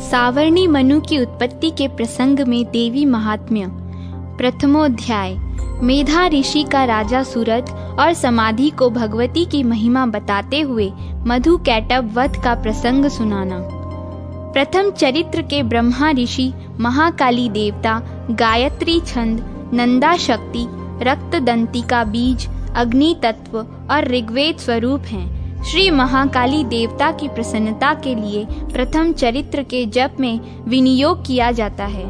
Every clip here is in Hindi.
सावर्णी मनु की उत्पत्ति के प्रसंग में देवी महात्म्य। प्रथमोध्याय। मेधा ऋषि का राजा सूरत और समाधि को भगवती की महिमा बताते हुए मधु कैटभ वध का प्रसंग सुनाना। प्रथम चरित्र के ब्रह्मा ऋषि महाकाली देवता, गायत्री छंद, नंदा शक्ति, रक्तदंती का बीज, अग्नि तत्व और ऋग्वेद स्वरूप हैं। श्री महाकाली देवता की प्रसन्नता के लिए प्रथम चरित्र के जप में विनियोग किया जाता है।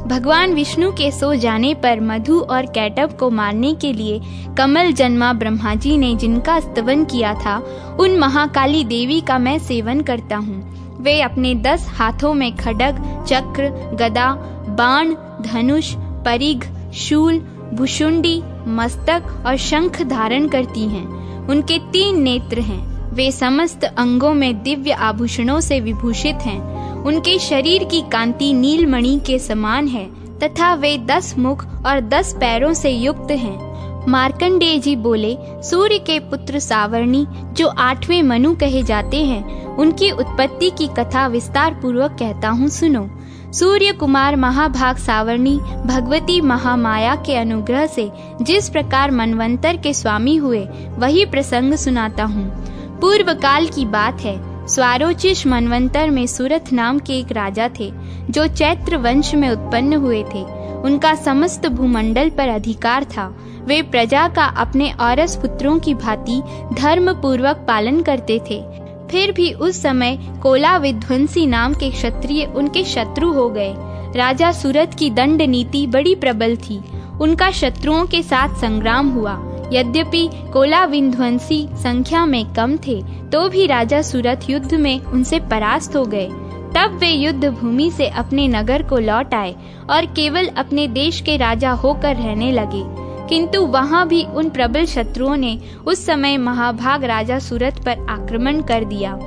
भगवान विष्णु के सो जाने पर मधु और कैटभ को मारने के लिए कमल जन्मा ब्रह्मा जी ने जिनका स्तवन किया था, उन महाकाली देवी का मैं सेवन करता हूँ। वे अपने 10 हाथों में खड्ग, चक्र, गदा, बाण, धनुष, परिघ, शूल, भुशुंडी, मस्तक और शंख धारण करती हैं। उनके 3 नेत्र हैं। वे समस्त अंगों में दिव्य आभूषणों से विभूषित हैं। उनके शरीर की कांति नीलमणि के समान है तथा वे 10 मुख और 10 पैरों से युक्त हैं। मार्कंडेय जी बोले, सूर्य के पुत्र सावर्णी जो 8वें मनु कहे जाते हैं, उनकी उत्पत्ति की कथा विस्तार पूर्वक कहता हूँ, सुनो। सूर्य कुमार महाभाग सावर्णी भगवती महामाया के अनुग्रह से जिस प्रकार मनवंतर के स्वामी हुए, वही प्रसंग सुनाता हूँ। पूर्व काल की बात है। स्वारोचिष मनवंतर में सूरत नाम के एक राजा थे, जो चैत्र वंश में उत्पन्न हुए थे। उनका समस्त भूमंडल पर अधिकार था। वे प्रजा का अपने औरस पुत्रों की भांति धर्म पूर्वक पालन करते थे। फिर भी उस समय कोला विध्वंसी नाम के क्षत्रिय उनके शत्रु हो गए। राजा सूरत की दंड नीति बड़ी प्रबल थी। उनका शत्रुओं के साथ संग्राम हुआ। यद्यपि कोला विध्वंसी संख्या में कम थे, तो भी राजा सूरत युद्ध में उनसे परास्त हो गए। तब वे युद्ध भूमि से अपने नगर को लौट आए और केवल अपने देश के राजा होकर रहने लगे। किंतु वहां भी उन प्रबल शत्रुओं ने उस समय महाभाग राजा सूरत पर आक्रमण कर दिया।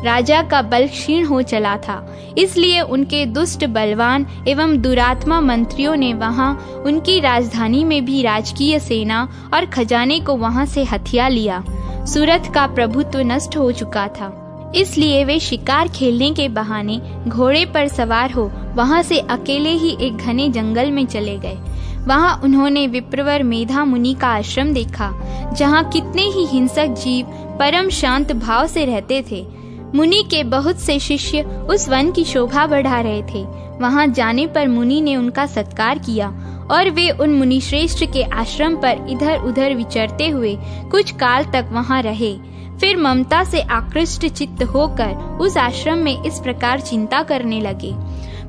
राजा का बल क्षीण हो चला था, इसलिए उनके दुष्ट, बलवान एवं दुरात्मा मंत्रियों ने वहां उनकी राजधानी में भी राजकीय सेना और खजाने को वहां से हथिया लिया। सूरत का प्रभुत्व नष्ट हो चुका था, इसलिए वे शिकार खेलने के बहाने घोड़े पर सवार हो वहां से अकेले ही एक घने जंगल में चले गए। वहां उन्होंने विप्रवर मेधा मुनि का आश्रम देखा, जहां कितने ही हिंसक जीव परम शांत भाव से रहते थे। मुनि के बहुत से शिष्य उस वन की शोभा बढ़ा रहे थे। वहां जाने पर मुनि ने उनका सत्कार किया और वे उन मुनि श्रेष्ठ के आश्रम पर इधर उधर विचरते हुए कुछ काल तक वहां रहे। फिर ममता से आकृष्ट चित्त होकर उस आश्रम में इस प्रकार चिंता करने लगे,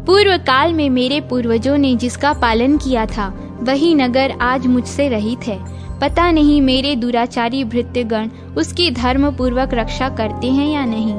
पूर्व काल में मेरे पूर्वजों ने जिसका पालन किया था, वही नगर आज मुझसे रहित है। पता नहीं मेरे दुराचारी भृत्यगण उसकी धर्म पूर्वक रक्षा करते हैं या नहीं।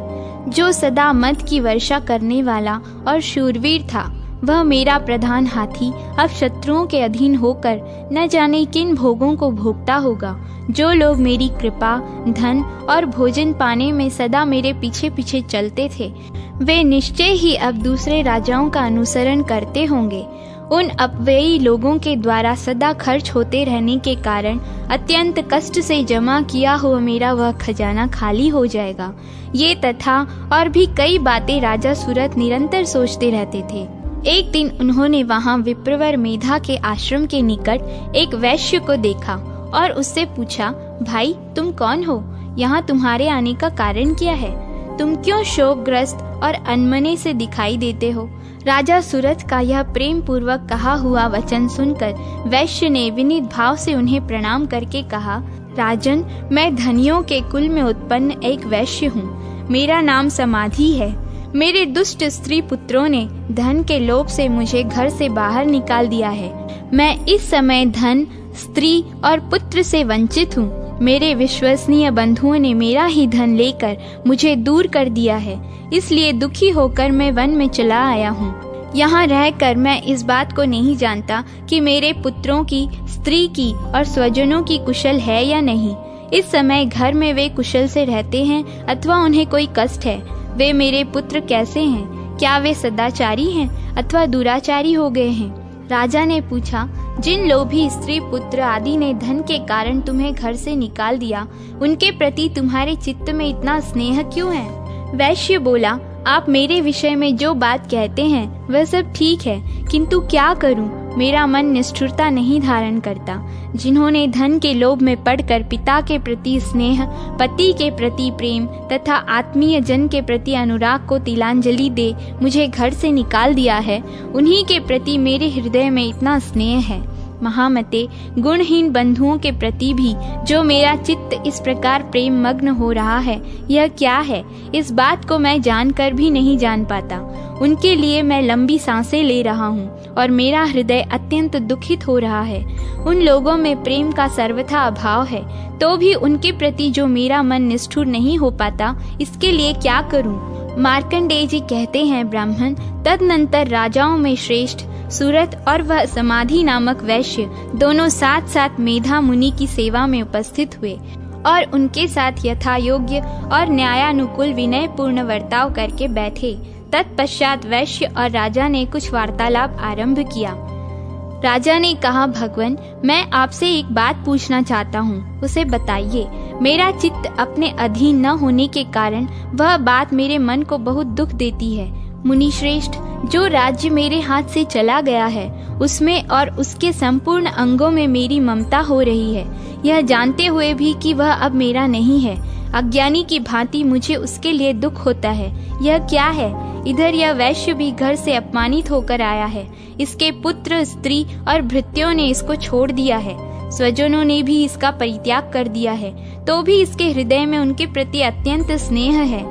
जो सदा मद की वर्षा करने वाला और शूरवीर था, वह मेरा प्रधान हाथी अब शत्रुओं के अधीन होकर न जाने किन भोगों को भोगता होगा। जो लोग मेरी कृपा, धन और भोजन पाने में सदा मेरे पीछे पीछे चलते थे, वे निश्चय ही अब दूसरे राजाओं का अनुसरण करते होंगे। उन अपव्ययी लोगों के द्वारा सदा खर्च होते रहने के कारण अत्यंत कष्ट से जमा किया हुआ मेरा वह खजाना खाली हो जाएगा। ये तथा और भी कई बातें राजा सूरत निरंतर सोचते रहते थे। एक दिन उन्होंने वहां विप्रवर मेधा के आश्रम के निकट एक वैश्य को देखा और उससे पूछा, भाई तुम कौन हो? यहाँ तुम्हारे आने का कारण क्या है? तुम क्यों शोकग्रस्त और अनमने से दिखाई देते हो? राजा सूरत का यह प्रेम पूर्वक कहा हुआ वचन सुनकर वैश्य ने विनीत भाव से उन्हें प्रणाम करके कहा, राजन, मैं धनियों के कुल में उत्पन्न एक वैश्य हूँ। मेरा नाम समाधि है। मेरे दुष्ट स्त्री पुत्रों ने धन के लोभ से मुझे घर से बाहर निकाल दिया है। मैं इस समय धन, स्त्री और पुत्र से वंचित हूँ। मेरे विश्वसनीय बंधुओं ने मेरा ही धन लेकर मुझे दूर कर दिया है, इसलिए दुखी होकर मैं वन में चला आया हूँ। यहाँ रहकर मैं इस बात को नहीं जानता कि मेरे पुत्रों की, स्त्री की और स्वजनों की कुशल है या नहीं। इस समय घर में वे कुशल से रहते हैं अथवा उन्हें कोई कष्ट है। वे मेरे पुत्र कैसे हैं? क्या वे सदाचारी हैं अथवा दुराचारी हो गए हैं? राजा ने पूछा, जिन लोभी स्त्री पुत्र आदि ने धन के कारण तुम्हें घर से निकाल दिया, उनके प्रति तुम्हारे चित्त में इतना स्नेह क्यों है? वैश्य बोला, आप मेरे विषय में जो बात कहते हैं वह सब ठीक है, किंतु क्या करूं? मेरा मन निष्ठुरता नहीं धारण करता। जिन्होंने धन के लोभ में पड़कर पिता के प्रति स्नेह, पति के प्रति प्रेम तथा आत्मीय जन के प्रति अनुराग को तिलांजलि दे मुझे घर से निकाल दिया है, उन्हीं के प्रति मेरे हृदय में इतना स्नेह है। महामते, गुणहीन बंधुओं के प्रति भी जो मेरा चित्त इस प्रकार प्रेम मग्न हो रहा है, यह क्या है? इस बात को मैं जानकर भी नहीं जान पाता। उनके लिए मैं लंबी सांसें ले रहा हूँ और मेरा हृदय अत्यंत दुखित हो रहा है। उन लोगों में प्रेम का सर्वथा अभाव है, तो भी उनके प्रति जो मेरा मन निष्ठुर नहीं हो पाता, इसके लिए क्या करूँ? मार्कंडेय जी कहते हैं, ब्राह्मण, तदनंतर राजाओं में श्रेष्ठ सूरत और वह समाधि नामक वैश्य दोनों साथ साथ मेधा मुनि की सेवा में उपस्थित हुए और उनके साथ यथा योग्य और न्यायानुकूल विनय पूर्ण वर्ताव करके बैठे। तत्पश्चात वैश्य और राजा ने कुछ वार्तालाप आरंभ किया। राजा ने कहा, भगवान, मैं आपसे एक बात पूछना चाहता हूँ, उसे बताइए। मेरा चित्त अपने अधीन न होने के कारण वह बात मेरे मन को बहुत दुख देती है। मुनि श्रेष्ठ, जो राज्य मेरे हाथ से चला गया है उसमें और उसके संपूर्ण अंगों में मेरी ममता हो रही है, यह जानते हुए भी कि वह अब मेरा नहीं है। अज्ञानी की भांति मुझे उसके लिए दुख होता है। यह क्या है? इधर यह वैश्य भी घर से अपमानित होकर आया है। इसके पुत्र, स्त्री और भृत्यों ने इसको छोड़ दिया है। स्वजनों ने भी इसका परित्याग कर दिया है, तो भी इसके हृदय में उनके प्रति अत्यंत स्नेह है।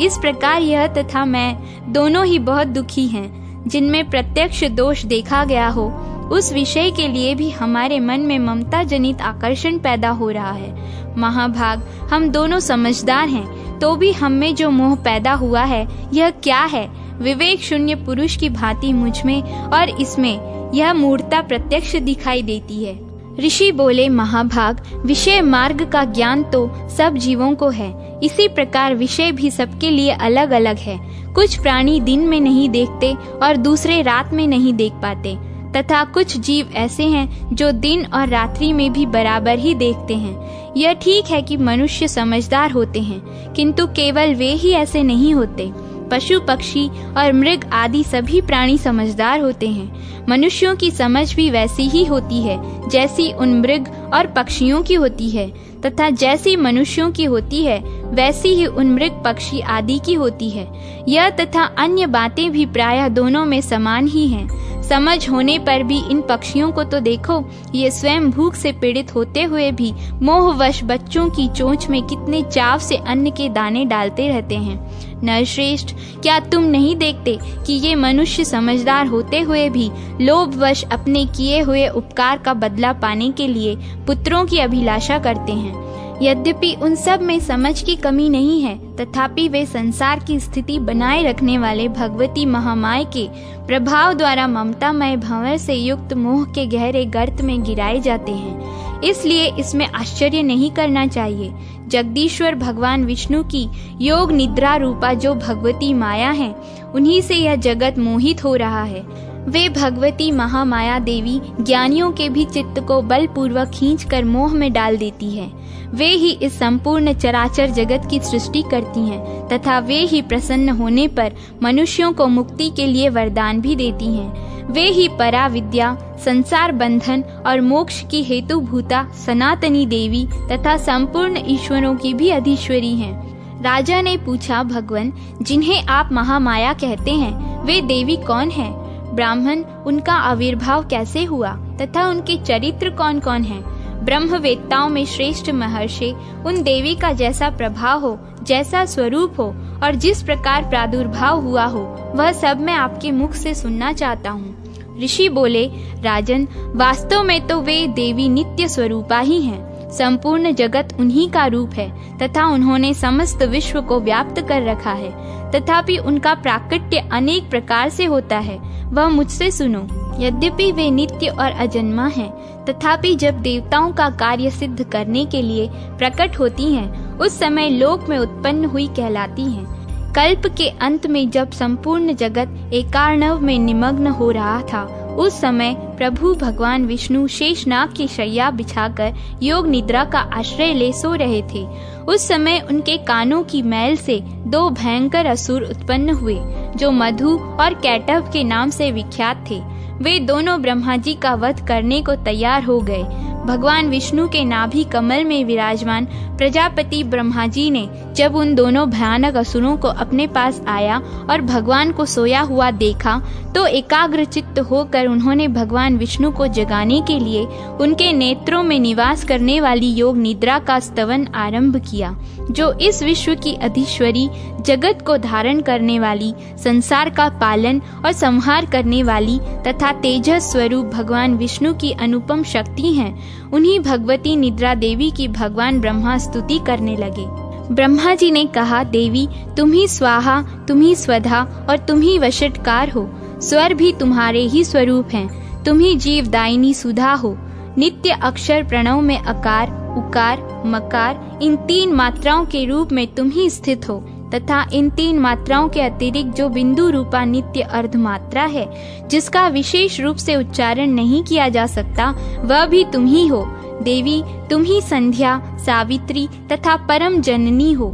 इस प्रकार यह तथा मैं दोनों ही बहुत दुखी हैं। जिनमें प्रत्यक्ष दोष देखा गया हो, उस विषय के लिए भी हमारे मन में ममता जनित आकर्षण पैदा हो रहा है। महाभाग, हम दोनों समझदार हैं, तो भी हम में जो मोह पैदा हुआ है, यह क्या है? विवेक शून्य पुरुष की भांति मुझ में और इसमें यह मूढ़ता प्रत्यक्ष दिखाई देती है। ऋषि बोले, महाभाग, विषय मार्ग का ज्ञान तो सब जीवों को है, इसी प्रकार विषय भी सबके लिए अलग अलग है। कुछ प्राणी दिन में नहीं देखते और दूसरे रात में नहीं देख पाते, तथा कुछ जीव ऐसे हैं जो दिन और रात्रि में भी बराबर ही देखते हैं। यह ठीक है कि मनुष्य समझदार होते हैं, किंतु केवल वे ही ऐसे नहीं होते। पशु, पक्षी और मृग आदि सभी प्राणी समझदार होते हैं। मनुष्यों की समझ भी वैसी ही होती है जैसी उन मृग और पक्षियों की होती है, तथा जैसी मनुष्यों की होती है वैसी ही उन मृग, पक्षी आदि की होती है। यह तथा अन्य बातें भी प्रायः दोनों में समान ही हैं। समझ होने पर भी इन पक्षियों को तो देखो, ये स्वयं भूख से पीड़ित होते हुए भी मोहवश बच्चों की चोंच में कितने चाव से अन्न के दाने डालते रहते हैं। नरश्रेष्ठ, क्या तुम नहीं देखते कि ये मनुष्य समझदार होते हुए भी लोभवश अपने किए हुए उपकार का बदला पाने के लिए पुत्रों की अभिलाषा करते हैं? यद्यपि उन सब में समझ की कमी नहीं है, तथापि वे संसार की स्थिति बनाए रखने वाले भगवती महामाया के प्रभाव द्वारा ममतामय भंवर से युक्त मोह के गहरे गर्त में गिराए जाते हैं। इसलिए इसमें आश्चर्य नहीं करना चाहिए। जगदीश्वर भगवान विष्णु की योग निद्रा रूपा जो भगवती माया है, उन्हीं से यह जगत मोहित हो रहा है। वे भगवती महामाया देवी ज्ञानियों के भी चित्त को बलपूर्वक खींचकर मोह में डाल देती है। वे ही इस संपूर्ण चराचर जगत की सृष्टि करती हैं, तथा वे ही प्रसन्न होने पर मनुष्यों को मुक्ति के लिए वरदान भी देती हैं। वे ही परा विद्या, संसार बंधन और मोक्ष की हेतु भूता सनातनी देवी तथा संपूर्ण ईश्वरों की भी अधीश्वरी हैं। राजा ने पूछा, भगवान, जिन्हें आप महामाया कहते हैं, वे देवी कौन हैं? ब्राह्मण, उनका आविर्भाव कैसे हुआ तथा उनके चरित्र कौन कौन हैं? ब्रह्मवेत्ताओं में श्रेष्ठ महर्षि उन देवी का जैसा प्रभाव हो, जैसा स्वरूप हो और जिस प्रकार प्रादुर्भाव हुआ हो, वह सब मैं आपके मुख से सुनना चाहता हूँ। ऋषि बोले, राजन, वास्तव में तो वे देवी नित्य स्वरूपा ही हैं। संपूर्ण जगत उन्हीं का रूप है तथा उन्होंने समस्त विश्व को व्याप्त कर रखा है। तथापि उनका प्राकट्य अनेक प्रकार से होता है, वह मुझसे सुनो। यद्यपि वे नित्य और अजन्मा हैं, तथापि जब देवताओं का कार्य सिद्ध करने के लिए प्रकट होती हैं, उस समय लोक में उत्पन्न हुई कहलाती हैं। कल्प के अंत में जब संपूर्ण जगत एकार्णव में निमग्न हो रहा था, उस समय प्रभु भगवान विष्णु शेषनाग की शैया बिछाकर योग निद्रा का आश्रय ले सो रहे थे। उस समय उनके कानों की मैल से 2 भयंकर असुर उत्पन्न हुए, जो मधु और कैटभ के नाम से विख्यात थे। वे दोनों ब्रह्मा जी का वध करने को तैयार हो गए। भगवान विष्णु के नाभि कमल में विराजमान प्रजापति ब्रह्मा जी ने जब उन दोनों भयानक असुरों को अपने पास आया और भगवान को सोया हुआ देखा, तो एकाग्रचित्त होकर उन्होंने भगवान विष्णु को जगाने के लिए उनके नेत्रों में निवास करने वाली योग निद्रा का स्तवन आरंभ किया, जो इस विश्व की अधीश्वरी, जगत को धारण करने वाली, संसार का पालन और संहार करने वाली तथा तेजस स्वरूप भगवान विष्णु की अनुपम शक्ति हैं। उन्हीं भगवती निद्रा देवी की भगवान ब्रह्मा स्तुति करने लगे। ब्रह्मा जी ने कहा, देवी तुम ही स्वाहा, तुम ही स्वधा और तुम ही वशटकार हो। स्वर भी तुम्हारे ही स्वरूप हैं। तुम ही जीवदायिनी सुधा हो। नित्य अक्षर प्रणव में अकार, उकार, मकार इन 3 मात्राओं के रूप में तुम ही स्थित हो तथा इन 3 मात्राओं के अतिरिक्त जो बिंदु रूपा नित्य अर्ध मात्रा है, जिसका विशेष रूप से उच्चारण नहीं किया जा सकता, वह भी तुम ही हो। देवी तुम ही संध्या, सावित्री तथा परम जननी हो।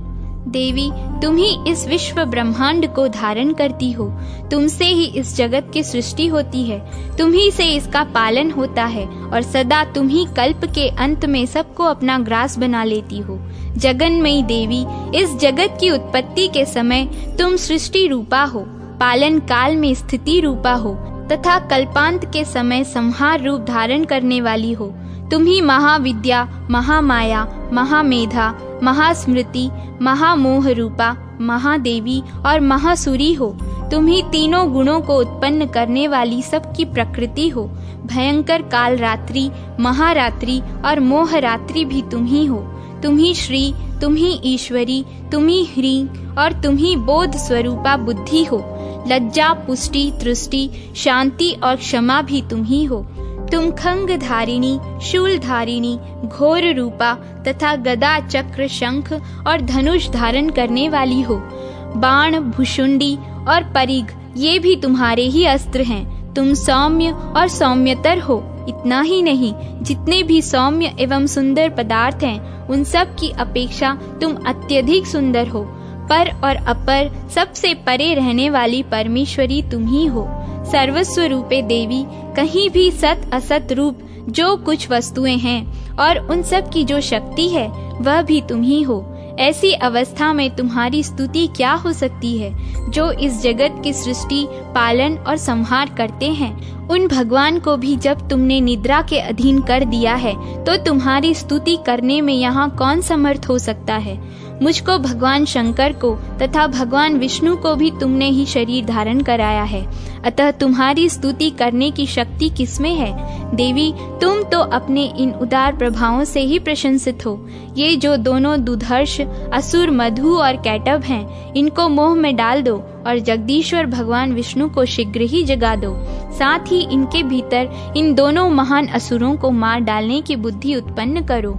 देवी तुम ही इस विश्व ब्रह्मांड को धारण करती हो। तुमसे ही इस जगत की सृष्टि होती है, तुम ही से इसका पालन होता है और सदा तुम ही कल्प के अंत में सबको अपना ग्रास बना लेती हो। जगन्मयी देवी, इस जगत की उत्पत्ति के समय तुम सृष्टि रूपा हो, पालन काल में स्थिति रूपा हो तथा कल्पांत के समय संहार रूप धारण करने वाली हो। तुम ही महाविद्या, महामाया, महामेधा, महास्मृति, महामोह रूपा, महादेवी और महासुरी हो। तुम ही तीनों गुणों को उत्पन्न करने वाली सबकी प्रकृति हो। भयंकर काल रात्रि, महारात्रि और मोह रात्रि भी तुम ही हो। तुम ही श्री, तुम ही ईश्वरी, तुम ही ह्रीं और तुम ही बोध स्वरूपा बुद्धि हो। लज्जा, पुष्टि, तुष्टि, शांति और क्षमा भी तुम ही हो। तुम खंग धारिणी, शूल धारिणी, घोर रूपा तथा गदा, चक्र, शंख और धनुष धारण करने वाली हो। बाण, भुषुंडी और परिघ ये भी तुम्हारे ही अस्त्र हैं। तुम सौम्य और सौम्यतर हो। इतना ही नहीं, जितने भी सौम्य एवं सुंदर पदार्थ हैं, उन सब की अपेक्षा तुम अत्यधिक सुंदर हो। पर और अपर सबसे परे रहने वाली परमेश्वरी तुम ही हो। सर्वस्व रूपे देवी, कहीं भी सत असत रूप जो कुछ वस्तुएं हैं और उन सब की जो शक्ति है, वह भी तुम ही हो। ऐसी अवस्था में तुम्हारी स्तुति क्या हो सकती है, जो इस जगत की सृष्टि, पालन और संहार करते हैं। उन भगवान को भी जब तुमने निद्रा के अधीन कर दिया है, तो तुम्हारी स्तुति करने में यहाँ कौन समर्थ हो सकता है। मुझको भगवान शंकर को तथा भगवान विष्णु को भी तुमने ही शरीर धारण कराया है, अतः तुम्हारी स्तुति करने की शक्ति किसमें है। देवी तुम तो अपने इन उदार प्रभावों से ही प्रशंसित हो। ये जो दोनों दुधर्ष असुर मधु और कैटभ हैं, इनको मोह में डाल दो और जगदीश्वर भगवान विष्णु को शीघ्र ही जगा दो। साथ ही इनके भीतर इन दोनों महान असुरों को मार डालने की बुद्धि उत्पन्न करो।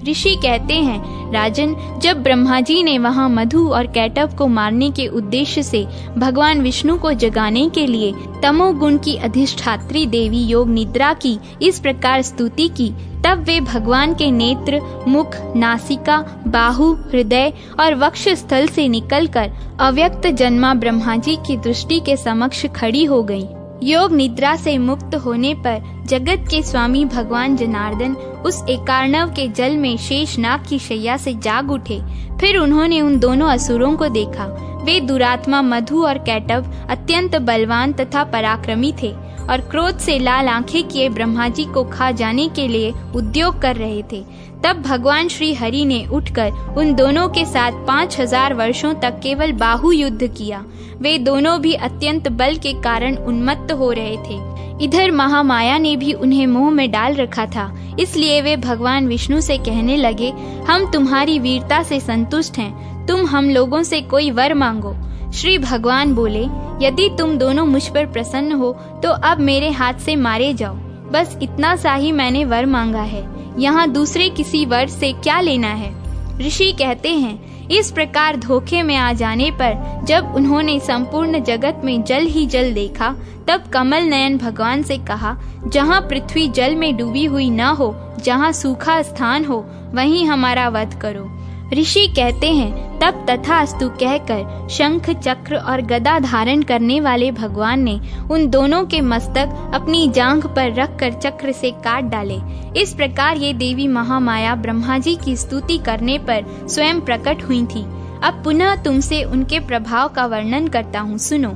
ऋषि कहते हैं, राजन, जब ब्रह्मा जी ने वहाँ मधु और कैटभ को मारने के उद्देश्य से भगवान विष्णु को जगाने के लिए तमोगुण की अधिष्ठात्री देवी योग निद्रा की इस प्रकार स्तुति की, तब वे भगवान के नेत्र, मुख, नासिका, बाहु, हृदय और वक्ष स्थल से निकलकर अव्यक्त जन्मा ब्रह्मा जी की दृष्टि के समक्ष खड़ी हो गई। योग निद्रा से मुक्त होने पर जगत के स्वामी भगवान जनार्दन उस एकार्णव के जल में शेषनाग की शैया से जाग उठे। फिर उन्होंने उन दोनों असुरों को देखा। वे दुरात्मा मधु और कैटभ अत्यंत बलवान तथा पराक्रमी थे और क्रोध से लाल आंखें किए ब्रह्मा जी को खा जाने के लिए उद्योग कर रहे थे। तब भगवान श्री हरि ने उठकर उन दोनों के साथ 5000 वर्षों तक केवल बाहु युद्ध किया। वे दोनों भी अत्यंत बल के कारण उन्मत्त हो रहे थे। इधर महामाया ने भी उन्हें मोह में डाल रखा था, इसलिए वे भगवान विष्णु से कहने लगे, हम तुम्हारी वीरता से संतुष्ट हैं, तुम हम लोगों से कोई वर मांगो। श्री भगवान बोले, यदि तुम दोनों मुझ पर प्रसन्न हो तो अब मेरे हाथ से मारे जाओ। बस इतना सा ही मैंने वर मांगा है, यहाँ दूसरे किसी वर से क्या लेना है। ऋषि कहते हैं, इस प्रकार धोखे में आ जाने पर जब उन्होंने संपूर्ण जगत में जल ही जल देखा, तब कमल नयन भगवान से कहा, जहाँ पृथ्वी जल में डूबी हुई न हो, जहाँ सूखा स्थान हो, वहीं हमारा वध करो। ऋषि कहते हैं, तब तथास्तु कहकर शंख चक्र और गदा धारण करने वाले भगवान ने उन दोनों के मस्तक अपनी जांघ पर रखकर चक्र से काट डाले। इस प्रकार ये देवी महामाया ब्रह्मा जी की स्तुति करने पर स्वयं प्रकट हुई थी। अब पुनः तुमसे उनके प्रभाव का वर्णन करता हूँ, सुनो।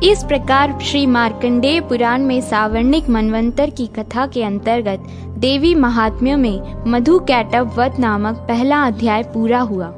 इस प्रकार श्री मार्कंडेय पुराण में सावर्णिक मनवंतर की कथा के अंतर्गत देवी महात्म्य में मधु कैटभ वध नामक पहला अध्याय पूरा हुआ।